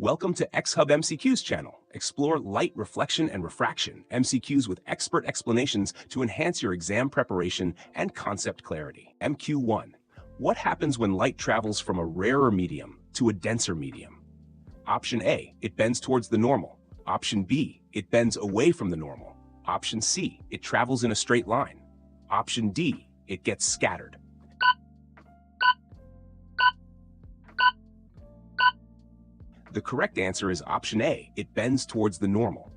Welcome to ExHubMCQs channel. Explore light, reflection, and refraction MCQs with expert explanations to enhance your exam preparation and concept clarity. MQ1. What happens when light travels from a rarer medium to a denser medium? Option A, it bends towards the normal. Option B, it bends away from the normal. Option C, it travels in a straight line. Option D, it gets scattered. The correct answer is option A, it bends towards the normal.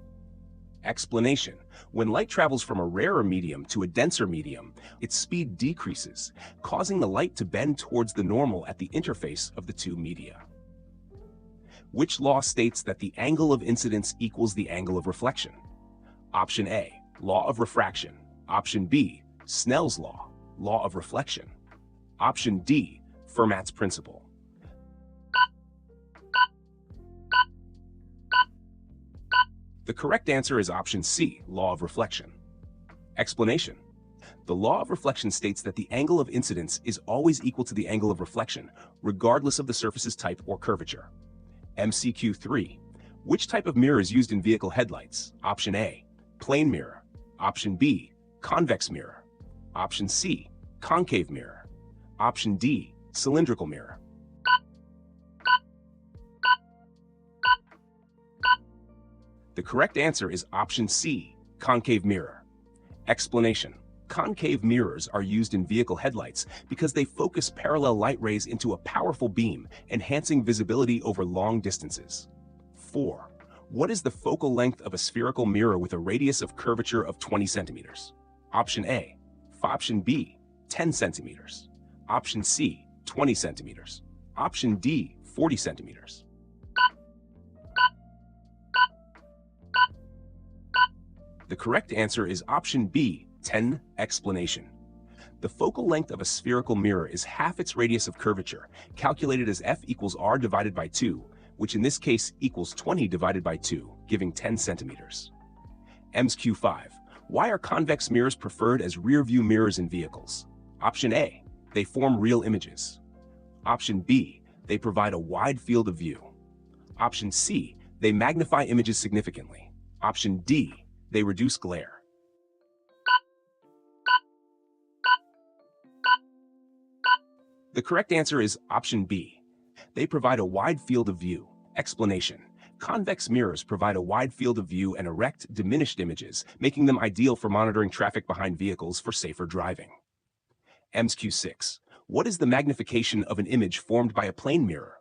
Explanation. When light travels from a rarer medium to a denser medium, its speed decreases, causing the light to bend towards the normal at the interface of the two media. Which law states that the angle of incidence equals the angle of reflection? Option A, law of refraction. Option B, Snell's law, law of reflection. Option D, Fermat's principle. The correct answer is option C, law of reflection. Explanation. The law of reflection states that the angle of incidence is always equal to the angle of reflection, regardless of the surface's type or curvature. MCQ 3. Which type of mirror is used in vehicle headlights? Option A, plane mirror. Option B, convex mirror. Option C, concave mirror. Option D, cylindrical mirror. The correct answer is option C, concave mirror. Explanation. Concave mirrors are used in vehicle headlights because they focus parallel light rays into a powerful beam, enhancing visibility over long distances. 4. What is the focal length of a spherical mirror with a radius of curvature of 20 centimeters? Option A, option B, 10 centimeters. Option C, 20 centimeters. Option D, 40 centimeters. The correct answer is option B, 10. Explanation. The focal length of a spherical mirror is half its radius of curvature, calculated as f equals r divided by 2, which in this case equals 20 divided by 2, giving 10 centimeters. MCQ 5. Why are convex mirrors preferred as rear-view mirrors in vehicles? Option A, they form real images. Option B, they provide a wide field of view. Option C, they magnify images significantly. Option D, they reduce glare. The correct answer is option B. They provide a wide field of view. Explanation. Convex mirrors provide a wide field of view and erect, diminished images, making them ideal for monitoring traffic behind vehicles for safer driving. MCQ 6. What is the magnification of an image formed by a plane mirror?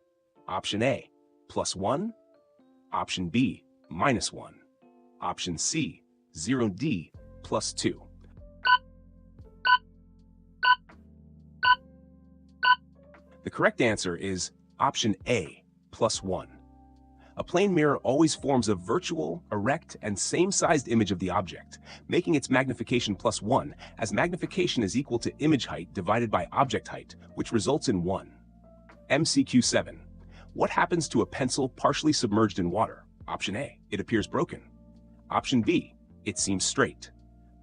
Option A, +1. Option B, -1. Option C, 0D, +2. The correct answer is option A, +1. A plane mirror always forms a virtual, erect, and same-sized image of the object, making its magnification +1, as magnification is equal to image height divided by object height, which results in 1. MCQ 7. What happens to a pencil partially submerged in water? Option A, it appears broken. Option B, it seems straight.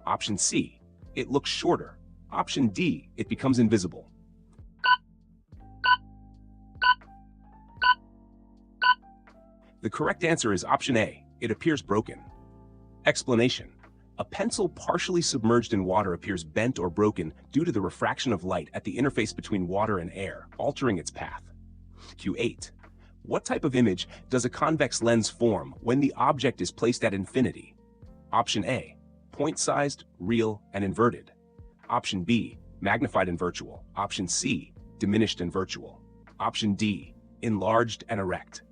Option C, it looks shorter. Option D, it becomes invisible. The correct answer is option A, it appears broken. Explanation. A pencil partially submerged in water appears bent or broken due to the refraction of light at the interface between water and air, altering its path. Q8. What type of image does a convex lens form when the object is placed at infinity? Option A, point-sized, real, and inverted. Option B, magnified and virtual. Option C, diminished and virtual. Option D, enlarged and erect.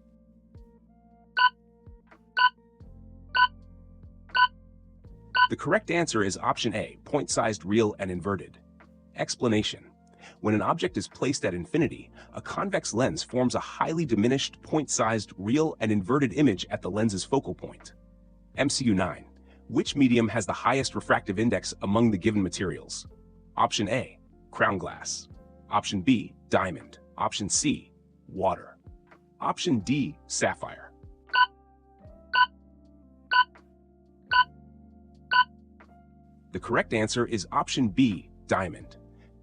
The correct answer is option A, point-sized, real, and inverted. Explanation. When an object is placed at infinity, a convex lens forms a highly diminished, point-sized, real, and inverted image at the lens's focal point. MCQ 9. Which medium has the highest refractive index among the given materials? Option A, crown glass. Option B, diamond. Option C, water. Option D, sapphire. The correct answer is option B, diamond.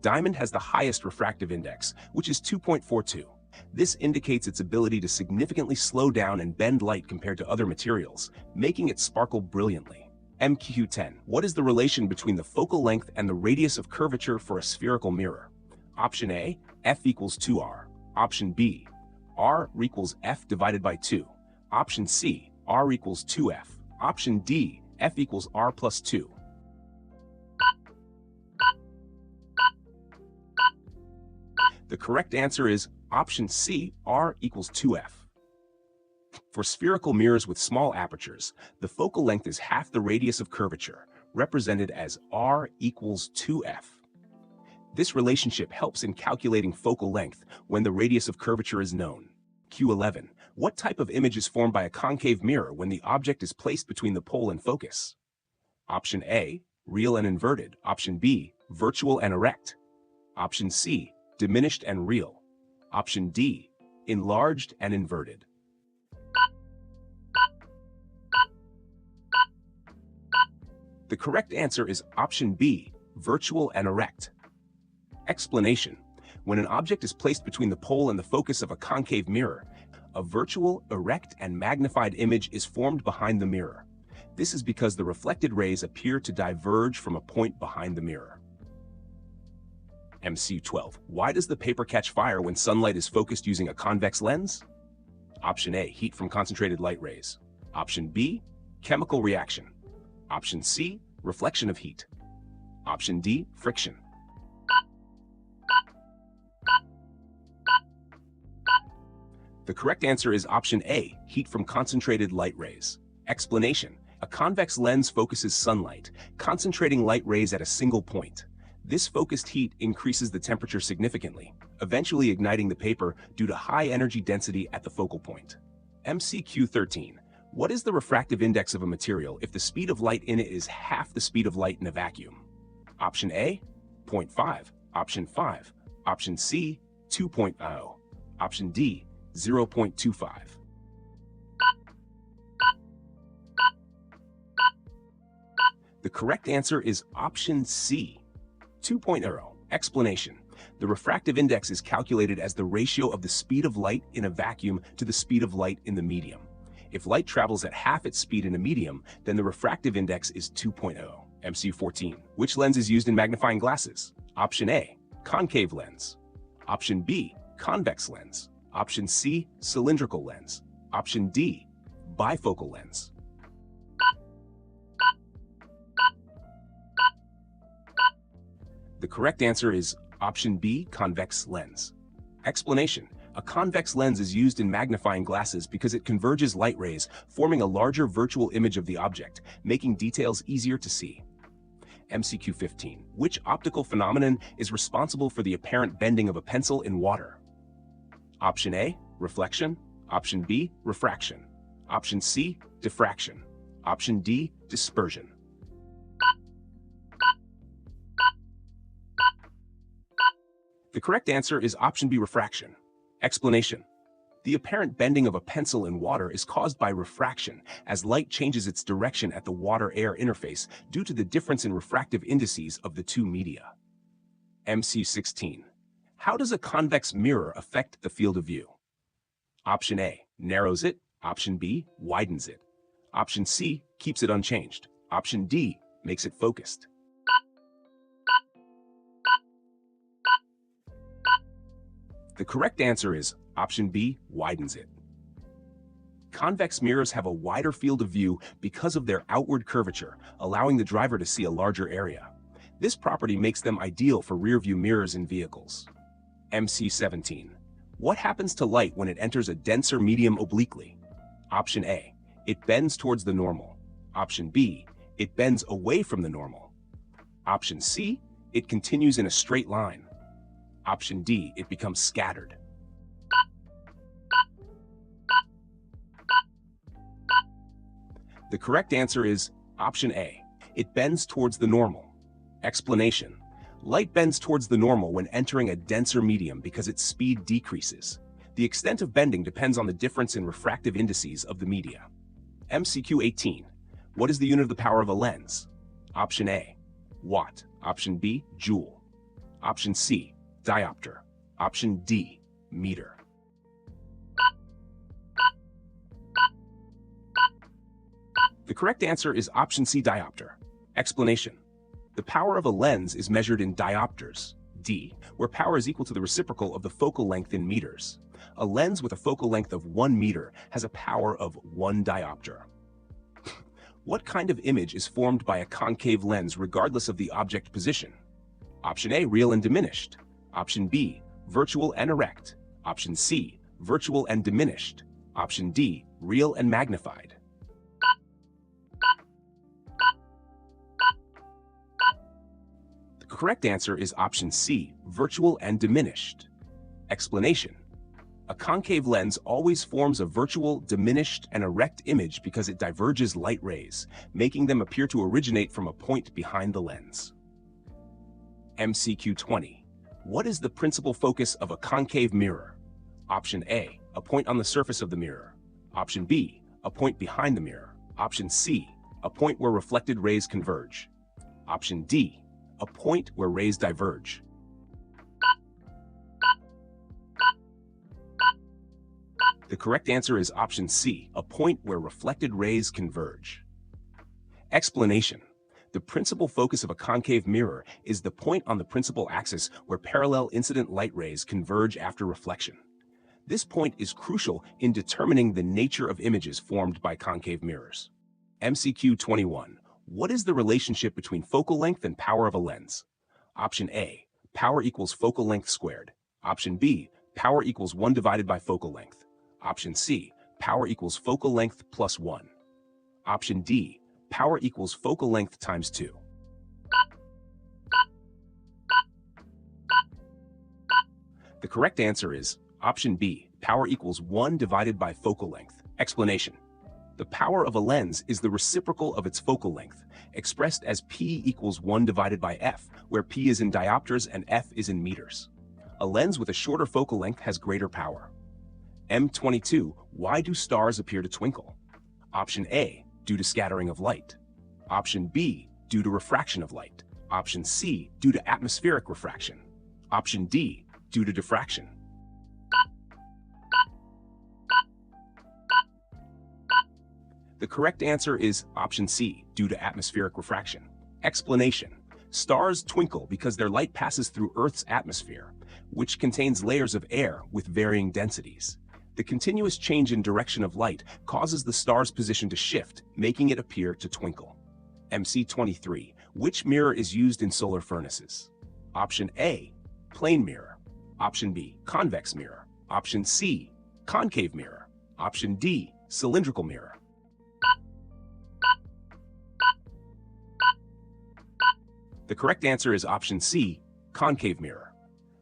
Diamond has the highest refractive index, which is 2.42. This indicates its ability to significantly slow down and bend light compared to other materials, making it sparkle brilliantly. MQ 10. What is the relation between the focal length and the radius of curvature for a spherical mirror? Option A, F equals 2R. Option B, R equals F divided by 2. Option C, R equals 2F. Option D, F equals R plus 2. The correct answer is option C, R equals 2F. For spherical mirrors with small apertures, the focal length is half the radius of curvature, represented as R equals 2F. This relationship helps in calculating focal length when the radius of curvature is known. Q11. What type of image is formed by a concave mirror when the object is placed between the pole and focus? Option A, real and inverted. Option B, virtual and erect. Option C, diminished and real. Option D, enlarged and inverted. The correct answer is option B, virtual and erect. Explanation. When an object is placed between the pole and the focus of a concave mirror, a virtual, erect, and magnified image is formed behind the mirror. This is because the reflected rays appear to diverge from a point behind the mirror. MC 12. Why does the paper catch fire when sunlight is focused using a convex lens? Option A, heat from concentrated light rays. Option B, chemical reaction. Option C, reflection of heat. Option D, friction. The correct answer is option A, heat from concentrated light rays. Explanation. A convex lens focuses sunlight, concentrating light rays at a single point. This focused heat increases the temperature significantly, eventually igniting the paper due to high energy density at the focal point. MCQ 13. What is the refractive index of a material if the speed of light in it is half the speed of light in a vacuum? Option A, 0.5. Option 5. Option C, 2.0. Option D, 0.25. The correct answer is option C, 2.0. Explanation. The refractive index is calculated as the ratio of the speed of light in a vacuum to the speed of light in the medium. If light travels at half its speed in a medium, then the refractive index is 2.0. MC 14. Which lens is used in magnifying glasses? Option A, concave lens. Option B, convex lens. Option C, cylindrical lens. Option D, bifocal lens. The correct answer is option B, convex lens. Explanation. A convex lens is used in magnifying glasses because it converges light rays, forming a larger virtual image of the object, making details easier to see. MCQ 15. Which optical phenomenon is responsible for the apparent bending of a pencil in water? Option A, reflection. Option B, refraction. Option C, diffraction. Option D, dispersion. The correct answer is option B, refraction. Explanation. The apparent bending of a pencil in water is caused by refraction, as light changes its direction at the water-air interface due to the difference in refractive indices of the two media. MC 16. How does a convex mirror affect the field of view? Option A, narrows it. Option B, widens it. Option C, keeps it unchanged. Option D, makes it focused. The correct answer is option B, widens it. Convex mirrors have a wider field of view because of their outward curvature, allowing the driver to see a larger area. This property makes them ideal for rear-view mirrors in vehicles. MC 17. What happens to light when it enters a denser medium obliquely? Option A, it bends towards the normal. Option B, it bends away from the normal. Option C, it continues in a straight line. Option D, it becomes scattered. The correct answer is option A, it bends towards the normal. Explanation. Light bends towards the normal when entering a denser medium because its speed decreases. The extent of bending depends on the difference in refractive indices of the media. MCQ 18. What is the unit of the power of a lens? Option A, watt. Option B, joule. Option C, diopter. Option D, meter. The correct answer is option C, diopter. Explanation. The power of a lens is measured in diopters, D, where power is equal to the reciprocal of the focal length in meters. A lens with a focal length of 1 meter has a power of 1 diopter. What kind of image is formed by a concave lens regardless of the object position? Option A, real and diminished. Option B, virtual and erect. Option C, virtual and diminished. Option D, real and magnified. The correct answer is option C, virtual and diminished. Explanation. A concave lens always forms a virtual, diminished, and erect image because it diverges light rays, making them appear to originate from a point behind the lens. MCQ 20. What is the principal focus of a concave mirror? Option A, a point on the surface of the mirror. Option B, a point behind the mirror. Option C, a point where reflected rays converge. Option D, a point where rays diverge. The correct answer is option C, a point where reflected rays converge. Explanation. The principal focus of a concave mirror is the point on the principal axis where parallel incident light rays converge after reflection. This point is crucial in determining the nature of images formed by concave mirrors. MCQ 21. What is the relationship between focal length and power of a lens? Option A, power equals focal length squared. Option B, power equals 1 divided by focal length. Option C, power equals focal length plus 1. Option D, power equals focal length times 2. The correct answer is option B, power equals 1 divided by focal length. Explanation. The power of a lens is the reciprocal of its focal length, expressed as P equals 1 divided by F, where P is in diopters and F is in meters. A lens with a shorter focal length has greater power. M22. Why do stars appear to twinkle? Option A, due to scattering of light. Option B, due to refraction of light. Option C, due to atmospheric refraction. Option D, due to diffraction. The correct answer is option C, due to atmospheric refraction. Explanation. Stars twinkle because their light passes through Earth's atmosphere, which contains layers of air with varying densities. The continuous change in direction of light causes the star's position to shift, making it appear to twinkle. MC 23. Which mirror is used in solar furnaces? Option A, plane mirror. Option B, convex mirror. Option C, concave mirror. Option D, cylindrical mirror. The correct answer is option C, concave mirror.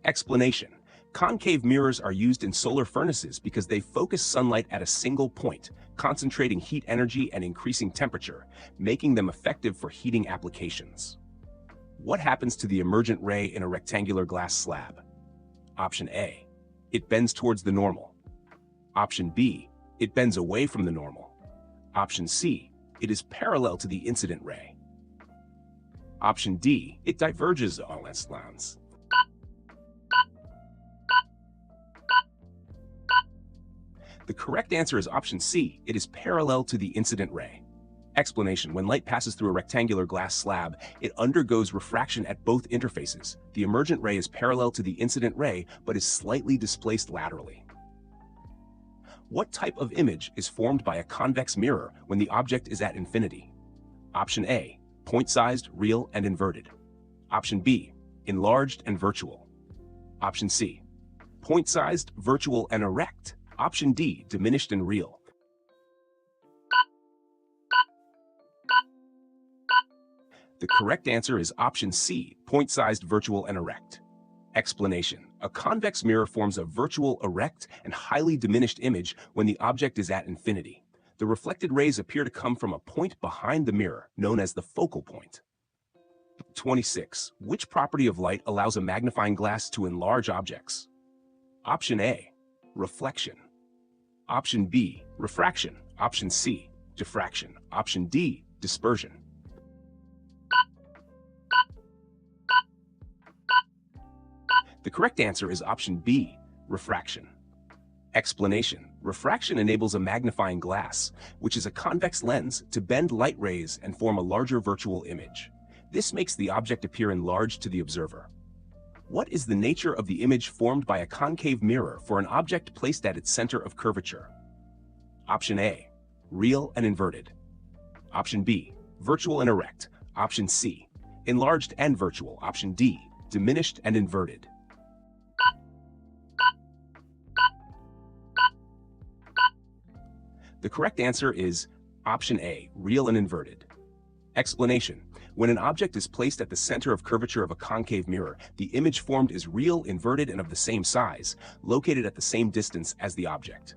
Explanation. Concave mirrors are used in solar furnaces because they focus sunlight at a single point, concentrating heat energy and increasing temperature, making them effective for heating applications. What happens to the emergent ray in a rectangular glass slab? Option A, it bends towards the normal. Option B, it bends away from the normal. Option C, it is parallel to the incident ray. Option D, it diverges en lens. The correct answer is option C, it is parallel to the incident ray. Explanation. When light passes through a rectangular glass slab, it undergoes refraction at both interfaces. The emergent ray is parallel to the incident ray, but is slightly displaced laterally. What type of image is formed by a convex mirror when the object is at infinity? Option A, point-sized, real, and inverted. Option B, enlarged and virtual. Option C, point-sized, virtual, and erect. Option D, diminished and real. The correct answer is option C, point-sized, virtual, and erect. Explanation. A convex mirror forms a virtual, erect, and highly diminished image when the object is at infinity. The reflected rays appear to come from a point behind the mirror, known as the focal point. 26. Which property of light allows a magnifying glass to enlarge objects? Option A, reflection. Option B, refraction. Option C, diffraction. Option D, dispersion. The correct answer is option B, refraction. Explanation. Refraction enables a magnifying glass, which is a convex lens, to bend light rays and form a larger virtual image. This makes the object appear enlarged to the observer. What is the nature of the image formed by a concave mirror for an object placed at its center of curvature? Option A, real and inverted. Option B, virtual and erect. Option C, enlarged and virtual. Option D, diminished and inverted. The correct answer is option A, real and inverted. Explanation. When an object is placed at the center of curvature of a concave mirror, the image formed is real, inverted, and of the same size, located at the same distance as the object.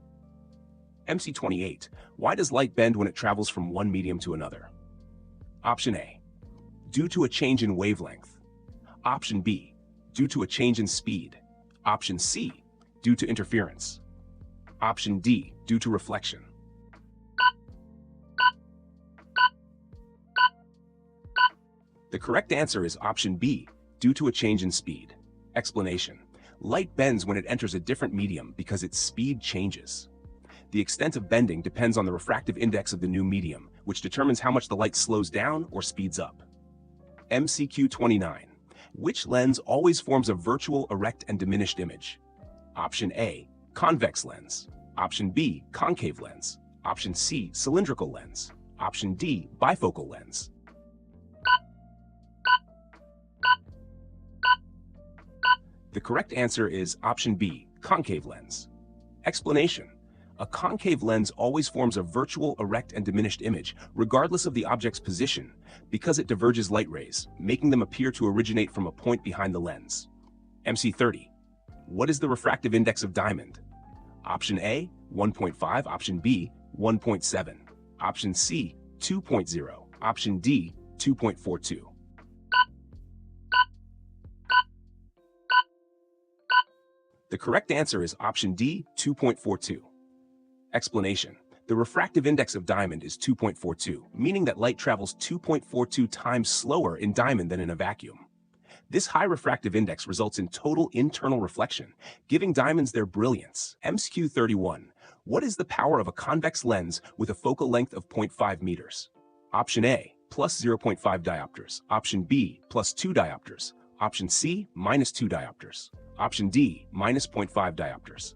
MC 28. Why does light bend when it travels from one medium to another? Option A, due to a change in wavelength. Option B, due to a change in speed. Option C, due to interference. Option D, due to reflection. The correct answer is option B, due to a change in speed. Explanation. Light bends when it enters a different medium because its speed changes. The extent of bending depends on the refractive index of the new medium, which determines how much the light slows down or speeds up. MCQ 29. Which lens always forms a virtual, erect, and diminished image? Option A, convex lens. Option B, concave lens. Option C, cylindrical lens. Option D, bifocal lens. The correct answer is option B, concave lens. Explanation. A concave lens always forms a virtual, erect, and diminished image, regardless of the object's position, because it diverges light rays, making them appear to originate from a point behind the lens. MC 30. What is the refractive index of diamond? Option A, 1.5. Option B, 1.7. Option C, 2.0. Option D, 2.42. The correct answer is option D, 2.42. Explanation. The refractive index of diamond is 2.42, meaning that light travels 2.42 times slower in diamond than in a vacuum. This high refractive index results in total internal reflection, giving diamonds their brilliance. MCQ 31. What is the power of a convex lens with a focal length of 0.5 meters? Option A, plus 0.5 diopters. Option B, plus 2 diopters. Option C, minus 2 diopters. Option D, minus 0.5 diopters.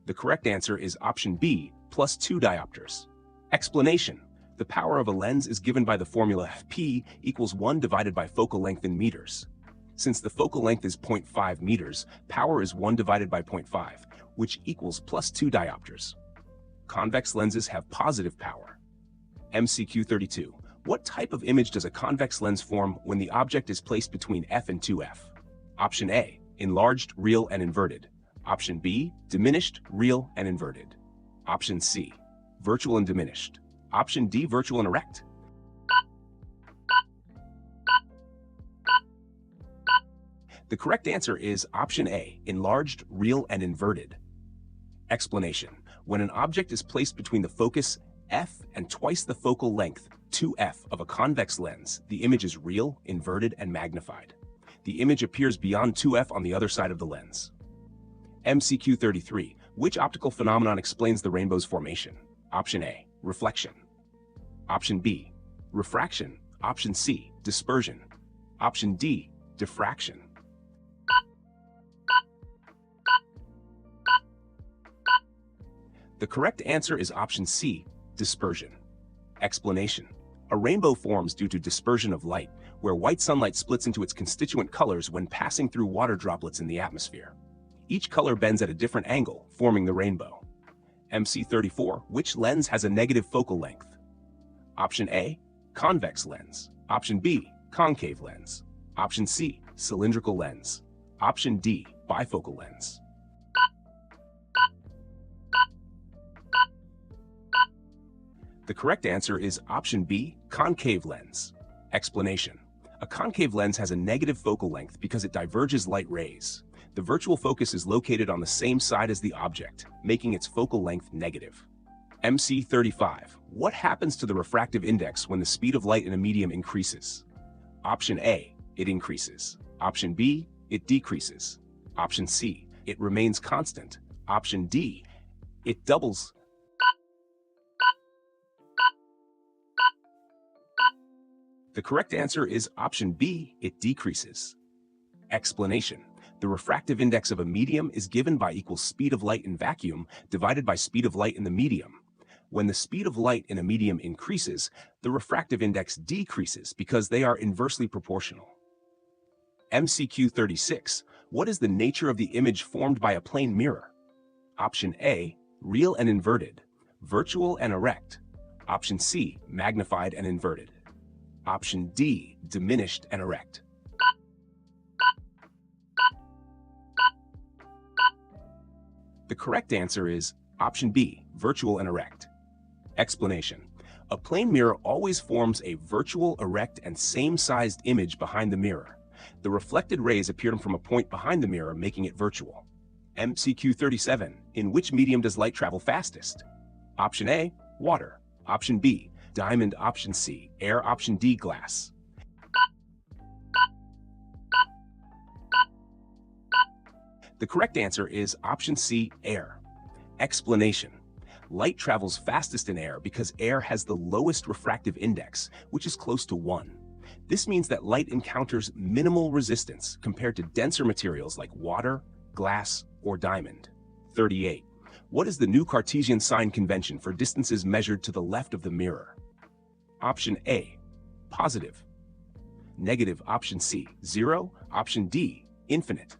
The correct answer is option B, plus 2 diopters. Explanation. The power of a lens is given by the formula P equals 1 divided by focal length in meters. Since the focal length is 0.5 meters, power is 1 divided by 0.5, which equals plus 2 diopters. Convex lenses have positive power. MCQ 32. What type of image does a convex lens form when the object is placed between f and 2f? Option A, enlarged, real, and inverted. Option B, diminished, real, and inverted. Option C, virtual and diminished. Option D, virtual and erect. The correct answer is option A, enlarged, real, and inverted. Explanation. When an object is placed between the focus f and twice the focal length 2f of a convex lens, the image is real, inverted, and magnified. The image appears beyond 2f on the other side of the lens. MCQ 33. Which optical phenomenon explains the rainbow's formation? Option A, reflection. Option B, refraction. Option C, dispersion. Option D, diffraction. The correct answer is option C, dispersion. Explanation. A rainbow forms due to dispersion of light, where white sunlight splits into its constituent colors when passing through water droplets in the atmosphere. Each color bends at a different angle, forming the rainbow. MC 34. Which lens has a negative focal length? Option A, convex lens. Option B, concave lens. Option C, cylindrical lens. Option D, bifocal lens. The correct answer is option B, concave lens. Explanation. A concave lens has a negative focal length because it diverges light rays. The virtual focus is located on the same side as the object, making its focal length negative. MC 35. What happens to the refractive index when the speed of light in a medium increases? Option A, it increases. Option B, it decreases. Option C, it remains constant. Option D, it doubles. The correct answer is option B, it decreases. Explanation. The refractive index of a medium is given by equal speed of light in vacuum divided by speed of light in the medium. When the speed of light in a medium increases, the refractive index decreases because they are inversely proportional. MCQ 36. What is the nature of the image formed by a plane mirror? Option A, real and inverted, virtual and erect. Option C, magnified and inverted. Option D, diminished and erect. The correct answer is option B, virtual and erect. Explanation. A plane mirror always forms a virtual, erect, and same-sized image behind the mirror. The reflected rays appear from a point behind the mirror, making it virtual. MCQ 37. In which medium does light travel fastest? Option A, water. Option B, diamond. Option C, air. Option D, glass. The correct answer is option C, air. Explanation. Light travels fastest in air because air has the lowest refractive index, which is close to 1. This means that light encounters minimal resistance compared to denser materials like water, glass, or diamond. 38. What is the new Cartesian sign convention for distances measured to the left of the mirror? Option A, positive. Negative. Option C, 0. Option D, infinite.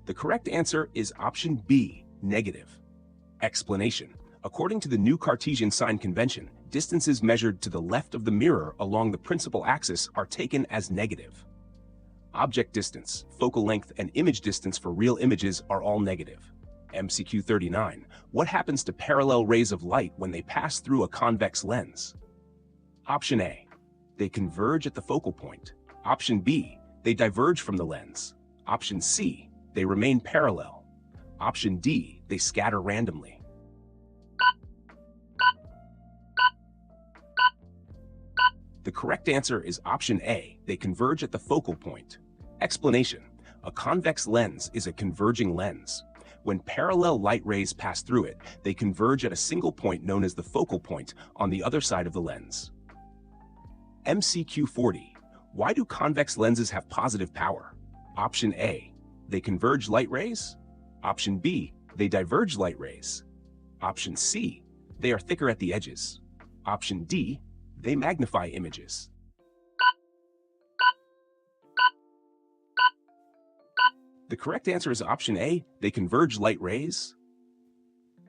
The correct answer is option B, negative. Explanation. According to the new Cartesian sign convention, distances measured to the left of the mirror along the principal axis are taken as negative. Object distance, focal length, and image distance for real images are all negative. MCQ 39. What happens to parallel rays of light when they pass through a convex lens? Option A, they converge at the focal point. Option B, they diverge from the lens. Option C, they remain parallel. Option D, they scatter randomly. The correct answer is option A, they converge at the focal point. Explanation. A convex lens is a converging lens. When parallel light rays pass through it, they converge at a single point known as the focal point on the other side of the lens. MCQ 40. Why do convex lenses have positive power? Option A, they converge light rays. Option B, they diverge light rays. Option C, they are thicker at the edges. Option D, they magnify images. The correct answer is option A, they converge light rays.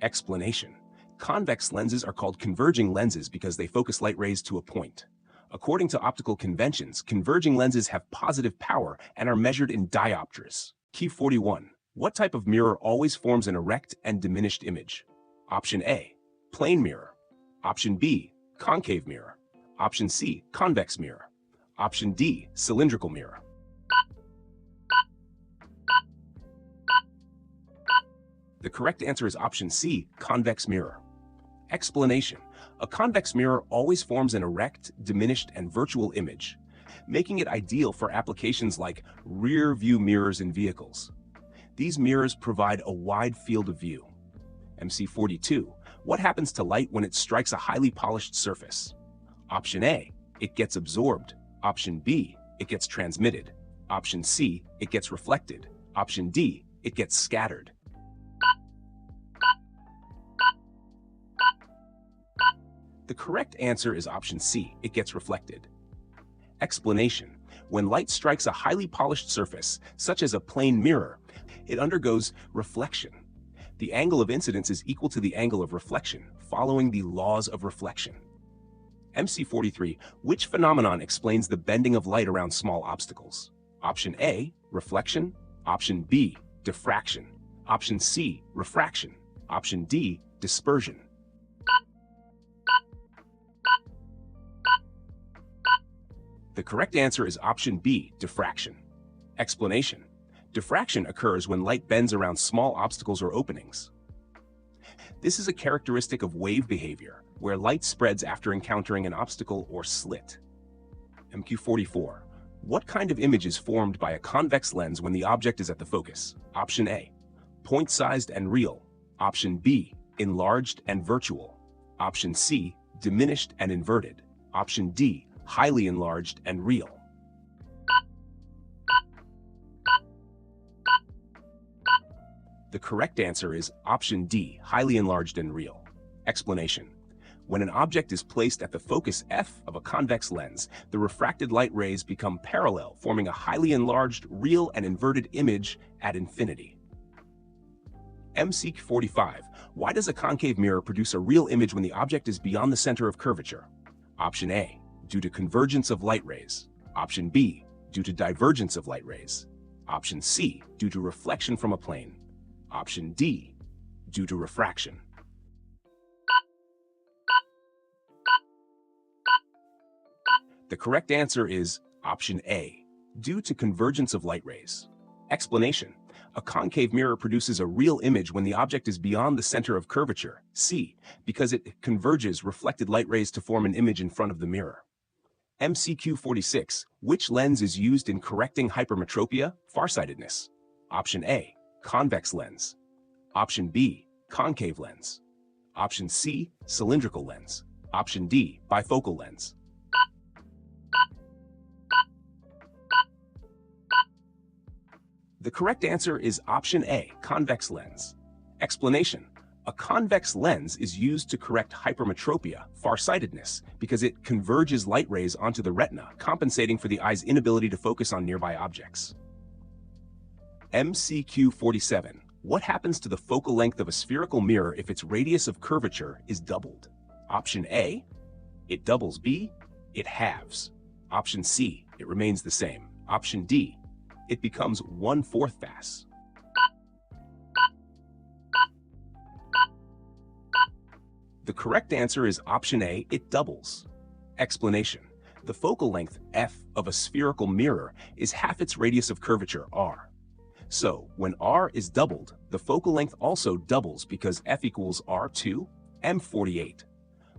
Explanation. Convex lenses are called converging lenses because they focus light rays to a point. According to optical conventions, converging lenses have positive power and are measured in diopters. Key 41. What type of mirror always forms an erect and diminished image? Option A, plane mirror. Option B, concave mirror. Option C, convex mirror. Option D, cylindrical mirror. The correct answer is option C, convex mirror. Explanation. A convex mirror always forms an erect, diminished, and virtual image, making it ideal for applications like rear view mirrors in vehicles. These mirrors provide a wide field of view. MC 42. What happens to light when it strikes a highly polished surface? Option A, it gets absorbed. Option B, it gets transmitted. Option C, it gets reflected. Option D, it gets scattered. The correct answer is option C, it gets reflected. Explanation. When light strikes a highly polished surface, such as a plane mirror, it undergoes reflection. The angle of incidence is equal to the angle of reflection, following the laws of reflection. MC 43. Which phenomenon explains the bending of light around small obstacles? Option A, reflection. Option B, diffraction. Option C, refraction. Option D, dispersion. The correct answer is option B, diffraction. Explanation. Diffraction occurs when light bends around small obstacles or openings. This is a characteristic of wave behavior, where light spreads after encountering an obstacle or slit. MQ44. What kind of image is formed by a convex lens when the object is at the focus? Option A, point-sized and real. Option B, enlarged and virtual. Option C, diminished and inverted. Option D, highly enlarged and real. The correct answer is option D, highly enlarged and real. Explanation. When an object is placed at the focus F of a convex lens, the refracted light rays become parallel, forming a highly enlarged, real and inverted image at infinity. MCQ 45. Why does a concave mirror produce a real image when the object is beyond the center of curvature? Option A, due to convergence of light rays. Option B, due to divergence of light rays. Option C, due to reflection from a plane. Option D, due to refraction. The correct answer is option A, due to convergence of light rays. Explanation. A concave mirror produces a real image when the object is beyond the center of curvature, C, because it converges reflected light rays to form an image in front of the mirror. MCQ 46. Which lens is used in correcting hypermetropia, farsightedness? Option A, convex lens. Option B, concave lens. Option C, cylindrical lens. Option D, bifocal lens. The correct answer is option A, convex lens. Explanation. A convex lens is used to correct hypermetropia, farsightedness, because it converges light rays onto the retina, compensating for the eye's inability to focus on nearby objects. MCQ 47. What happens to the focal length of a spherical mirror if its radius of curvature is doubled? Option A, it doubles. B, it halves. Option C, it remains the same. Option D, it becomes 1/4 fast. The correct answer is option A, it doubles. Explanation. The focal length f of a spherical mirror is half its radius of curvature r. So, when r is doubled, the focal length also doubles because f equals r2 m48.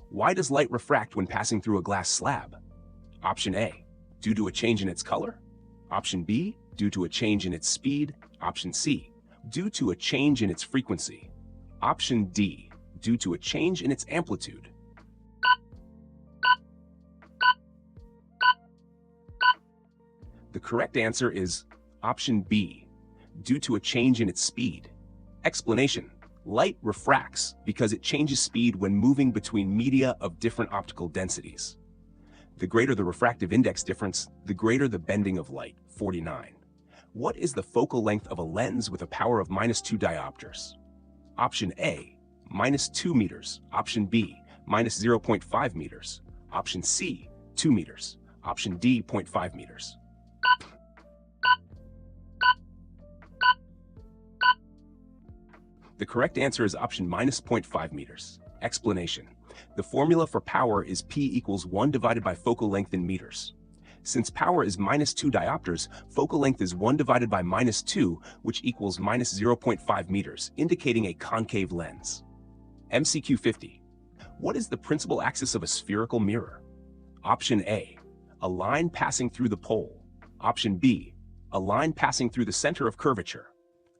Why does light refract when passing through a glass slab? Option A, due to a change in its color. Option B, due to a change in its speed. Option C, due to a change in its frequency. Option D, due to a change in its amplitude. The correct answer is option B, due to a change in its speed. Explanation. Light refracts because it changes speed when moving between media of different optical densities. The greater the refractive index difference, the greater the bending of light, 49. What is the focal length of a lens with a power of -2 diopters? Option A, -2 meters. Option B, -0.5 meters. Option C, 2 meters. Option D, 0.5 meters. The correct answer is option -0.5 meters. Explanation. The formula for power is P equals 1 divided by focal length in meters. Since power is -2 diopters, focal length is 1 divided by -2, which equals -0.5 meters, indicating a concave lens. MCQ 50. What is the principal axis of a spherical mirror? Option A, a line passing through the pole. Option B, a line passing through the center of curvature.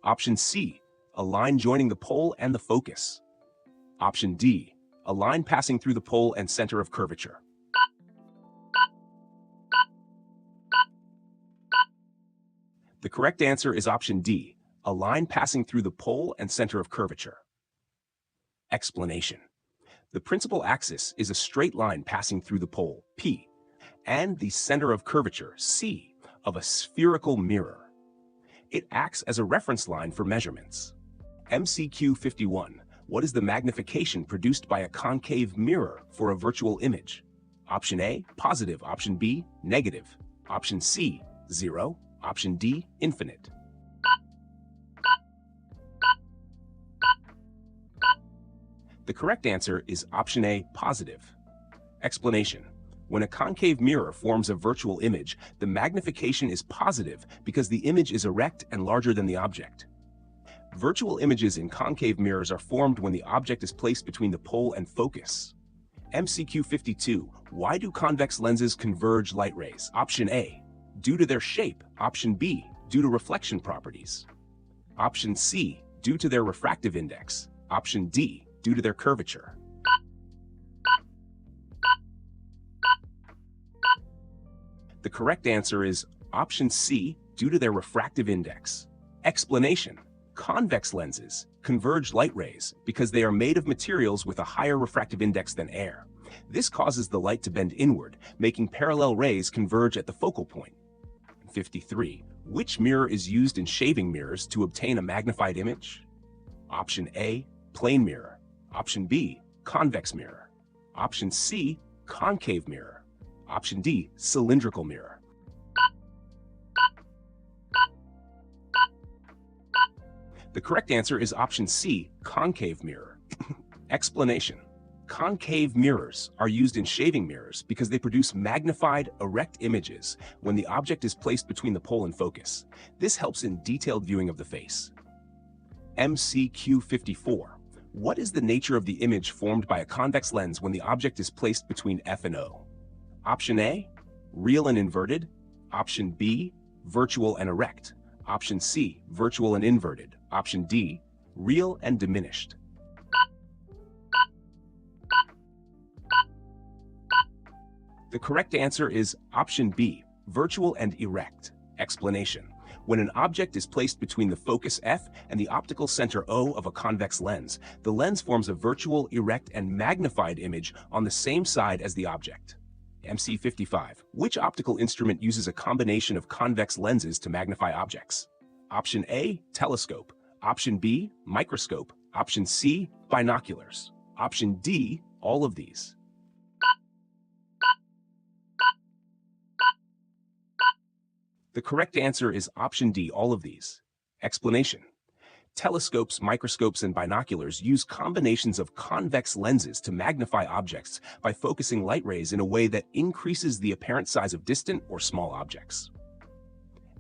Option C, a line joining the pole and the focus. Option D, a line passing through the pole and center of curvature. The correct answer is option D, a line passing through the pole and center of curvature. Explanation. The principal axis is a straight line passing through the pole, P, and the center of curvature, C, of a spherical mirror. It acts as a reference line for measurements. MCQ 51. What is the magnification produced by a concave mirror for a virtual image? Option A, positive. Option B, negative. Option C, 0. Option D, infinite. The correct answer is option A, positive. Explanation. When a concave mirror forms a virtual image, the magnification is positive because the image is erect and larger than the object. Virtual images in concave mirrors are formed when the object is placed between the pole and focus. MCQ 52. Why do convex lenses converge light rays? Option A, due to their shape. Option B, due to reflection properties. Option C, due to their refractive index. Option D, due to their curvature. The correct answer is option C, due to their refractive index. Explanation: convex lenses converge light rays because they are made of materials with a higher refractive index than air. This causes the light to bend inward, making parallel rays converge at the focal point. 53. Which mirror is used in shaving mirrors to obtain a magnified image? Option A, plane mirror. Option B, convex mirror. Option C, concave mirror. Option D, cylindrical mirror. The correct answer is option C, concave mirror. Explanation: concave mirrors are used in shaving mirrors because they produce magnified, erect images when the object is placed between the pole and focus. This helps in detailed viewing of the face. MCQ 54. What is the nature of the image formed by a convex lens when the object is placed between F and O? Option A, real and inverted. Option B, virtual and erect. Option C, virtual and inverted. Option D, real and diminished. The correct answer is option B, virtual and erect. Explanation: when an object is placed between the focus F and the optical center O of a convex lens, the lens forms a virtual, erect, and magnified image on the same side as the object. MC 55. Which optical instrument uses a combination of convex lenses to magnify objects? Option A, telescope. Option B, microscope. Option C, binoculars. Option D, all of these. The correct answer is option D, all of these. Explanation: telescopes, microscopes, and binoculars use combinations of convex lenses to magnify objects by focusing light rays in a way that increases the apparent size of distant or small objects.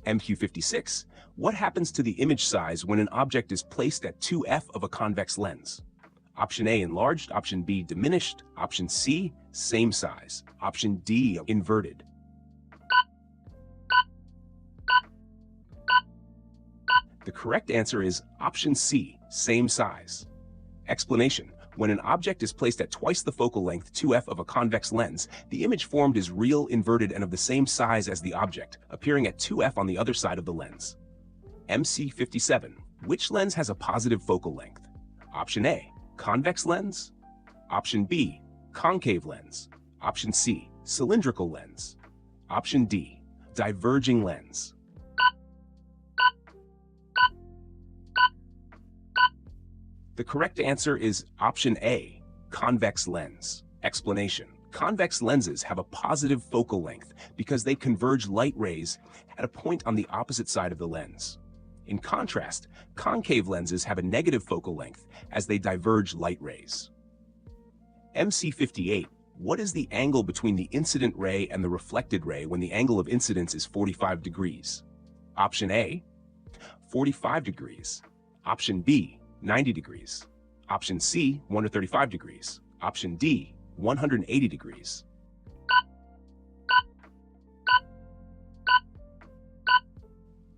MQ 56. What happens to the image size when an object is placed at 2f of a convex lens? Option A, enlarged. Option B, diminished. Option C, same size. Option D, inverted. The correct answer is option C, same size. Explanation: when an object is placed at twice the focal length 2f of a convex lens, the image formed is real, inverted, and of the same size as the object, appearing at 2f on the other side of the lens. MC 57. Which lens has a positive focal length? Option A, convex lens. Option B, concave lens. Option C, cylindrical lens. Option D, diverging lens. The correct answer is option A, convex lens. Explanation: convex lenses have a positive focal length because they converge light rays at a point on the opposite side of the lens. In contrast, concave lenses have a negative focal length as they diverge light rays. MC 58. What is the angle between the incident ray and the reflected ray when the angle of incidence is 45 degrees? Option A, 45 degrees. Option B, 90 degrees. Option C, 135 degrees. Option D, 180 degrees.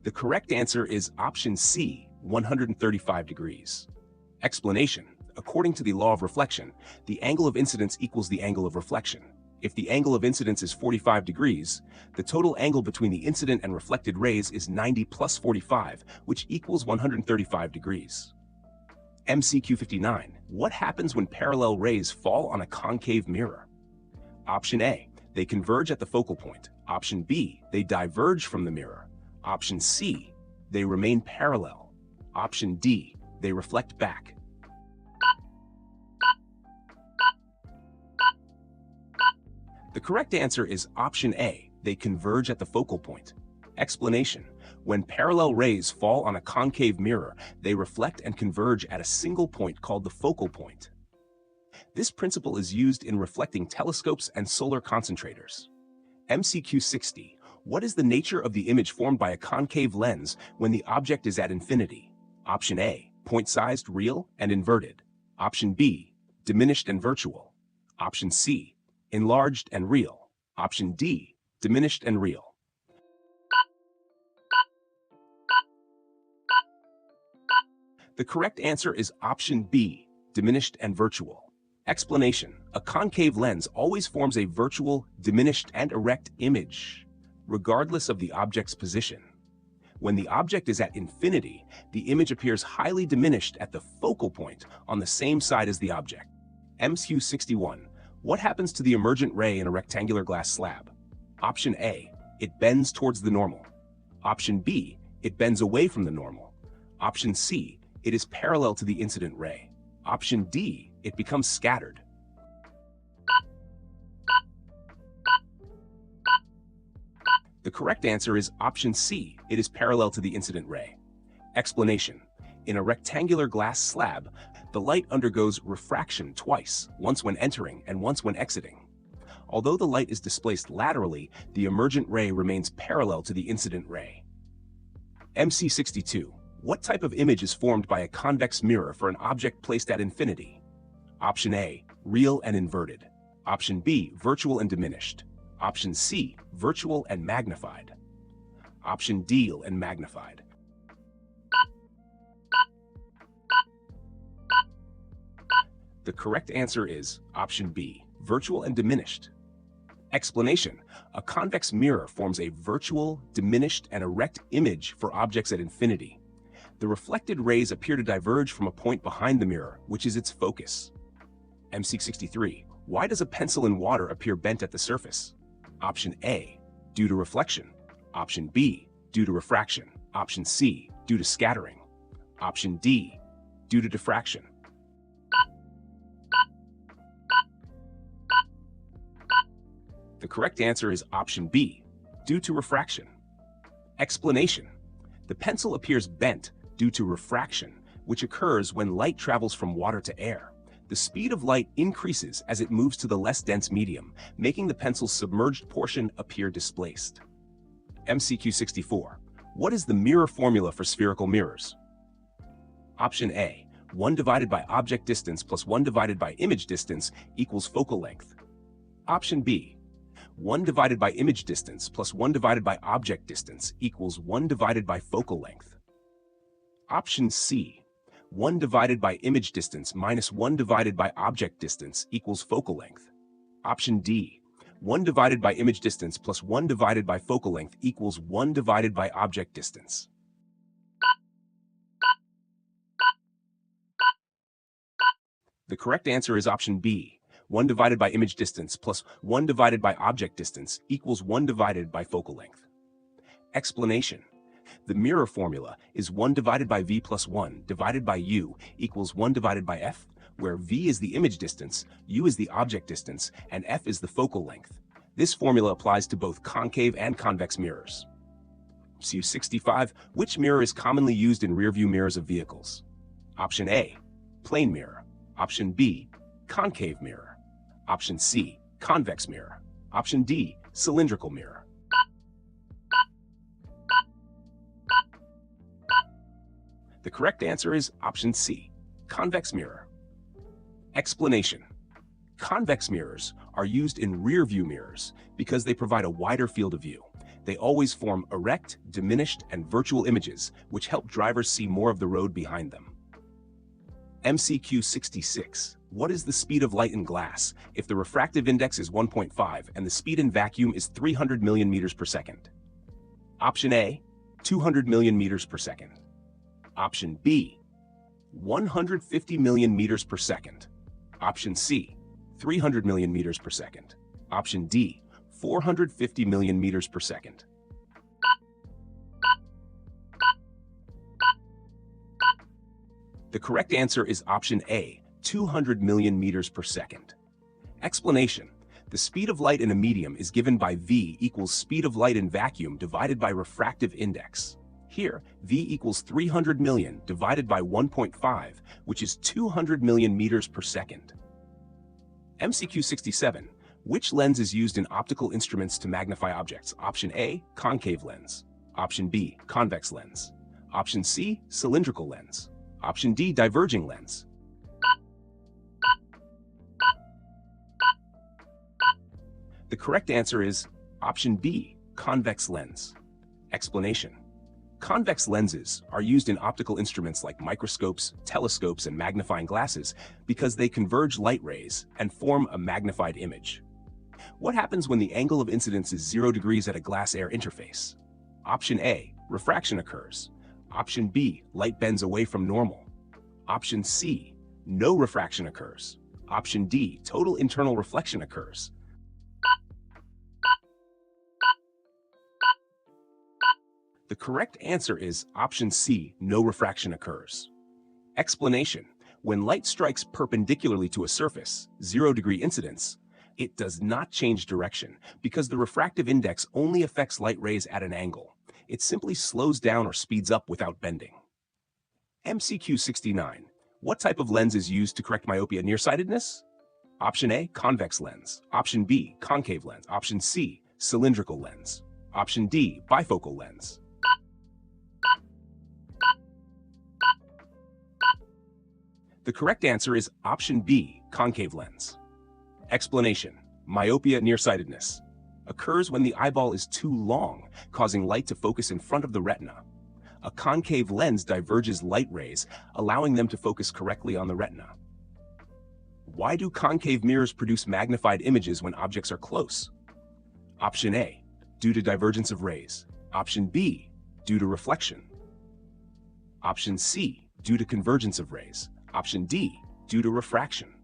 The correct answer is option C, 135 degrees. Explanation: according to the law of reflection, the angle of incidence equals the angle of reflection. If the angle of incidence is 45 degrees, the total angle between the incident and reflected rays is 90 plus 45, which equals 135 degrees. MCQ 59. What happens when parallel rays fall on a concave mirror? Option A, they converge at the focal point. Option B, they diverge from the mirror. Option C, they remain parallel. Option D, they reflect back. The correct answer is option A, they converge at the focal point. Explanation: when parallel rays fall on a concave mirror, they reflect and converge at a single point called the focal point. This principle is used in reflecting telescopes and solar concentrators. MCQ 60. What is the nature of the image formed by a concave lens when the object is at infinity? Option A, point-sized, real, and inverted. Option B, diminished and virtual. Option C, enlarged and real. Option D, diminished and real. The correct answer is option B, diminished and virtual. Explanation: a concave lens always forms a virtual, diminished, and erect image, regardless of the object's position. When the object is at infinity, the image appears highly diminished at the focal point on the same side as the object. MCQ 61. What happens to the emergent ray in a rectangular glass slab? Option A, it bends towards the normal. Option B, it bends away from the normal. Option C, it is parallel to the incident ray. Option D, it becomes scattered. The correct answer is option C, it is parallel to the incident ray. Explanation: in a rectangular glass slab, the light undergoes refraction twice, once when entering and once when exiting. Although the light is displaced laterally, the emergent ray remains parallel to the incident ray. MC 62. What type of image is formed by a convex mirror for an object placed at infinity? Option A, real and inverted. Option B, virtual and diminished. Option C, virtual and magnified. Option D, and magnified. The correct answer is option B, virtual and diminished. Explanation: a convex mirror forms a virtual, diminished, and erect image for objects at infinity. The reflected rays appear to diverge from a point behind the mirror, which is its focus. MC 63. Why does a pencil in water appear bent at the surface? Option A, due to reflection. Option B, due to refraction. Option C, due to scattering. Option D, due to diffraction. The correct answer is option B, due to refraction. Explanation: the pencil appears bent due to refraction, which occurs when light travels from water to air. The speed of light increases as it moves to the less dense medium, making the pencil's submerged portion appear displaced. MCQ 64. What is the mirror formula for spherical mirrors? Option A, 1 divided by object distance plus 1 divided by image distance equals focal length. Option B, 1 divided by image distance plus 1 divided by object distance equals 1 divided by focal length. Option C, 1 divided by image distance minus 1 divided by object distance equals focal length. Option D, 1 divided by image distance plus 1 divided by focal length equals 1 divided by object distance. The correct answer is option B, 1 divided by image distance plus 1 divided by object distance equals 1 divided by focal length. Explanation: the mirror formula is 1 divided by v plus 1 divided by u equals 1 divided by f, where v is the image distance, u is the object distance, and f is the focal length. This formula applies to both concave and convex mirrors. MCQ 65. Which mirror is commonly used in rearview mirrors of vehicles? Option A, plane mirror. Option B, concave mirror. Option C, convex mirror. Option D, cylindrical mirror. The correct answer is option C, convex mirror. Explanation: convex mirrors are used in rear view mirrors because they provide a wider field of view. They always form erect, diminished, and virtual images, which help drivers see more of the road behind them. MCQ 66. What is the speed of light in glass if the refractive index is 1.5 and the speed in vacuum is 300 million meters per second? Option A, 200 million meters per second. Option B, 150 million meters per second. Option C, 300 million meters per second. Option D, 450 million meters per second. The correct answer is option A, 200 million meters per second. Explanation: the speed of light in a medium is given by v equals speed of light in vacuum divided by refractive index. Here, v equals 300 million divided by 1.5, which is 200 million meters per second. MCQ 67. Which lens is used in optical instruments to magnify objects? Option A, concave lens. Option B, convex lens. Option C, cylindrical lens. Option D, diverging lens. The correct answer is option B, convex lens. Explanation. Convex lenses are used in optical instruments like microscopes, telescopes, and magnifying glasses because they converge light rays and form a magnified image. What happens when the angle of incidence is 0 degrees at a glass-air interface? Option A, refraction occurs. Option B, light bends away from normal. Option C, no refraction occurs. Option D, total internal reflection occurs. The correct answer is option C, no refraction occurs. Explanation. When light strikes perpendicularly to a surface, 0-degree incidence, it does not change direction because the refractive index only affects light rays at an angle. It simply slows down or speeds up without bending. MCQ 69. What type of lens is used to correct myopia nearsightedness? Option A, convex lens. Option B, concave lens. Option C, cylindrical lens. Option D, bifocal lens. The correct answer is option B, concave lens. Explanation. Myopia nearsightedness occurs when the eyeball is too long, causing light to focus in front of the retina. A concave lens diverges light rays, allowing them to focus correctly on the retina. Why do concave mirrors produce magnified images when objects are close? Option A, due to divergence of rays. Option B, due to reflection. Option C, due to convergence of rays. Option D, due to refraction.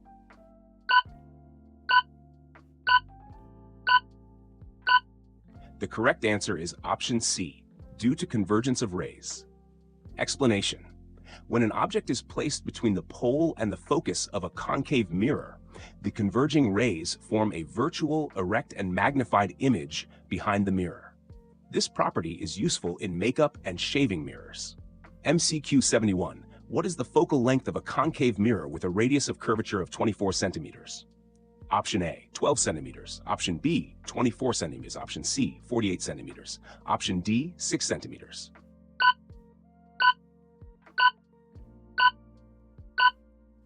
The correct answer is option C, due to convergence of rays. Explanation. When an object is placed between the pole and the focus of a concave mirror, the converging rays form a virtual, erect, and magnified image behind the mirror. This property is useful in makeup and shaving mirrors. MCQ 71. What is the focal length of a concave mirror with a radius of curvature of 24 centimeters? Option A, 12 centimeters. Option B, 24 centimeters. Option C, 48 centimeters. Option D, 6 centimeters.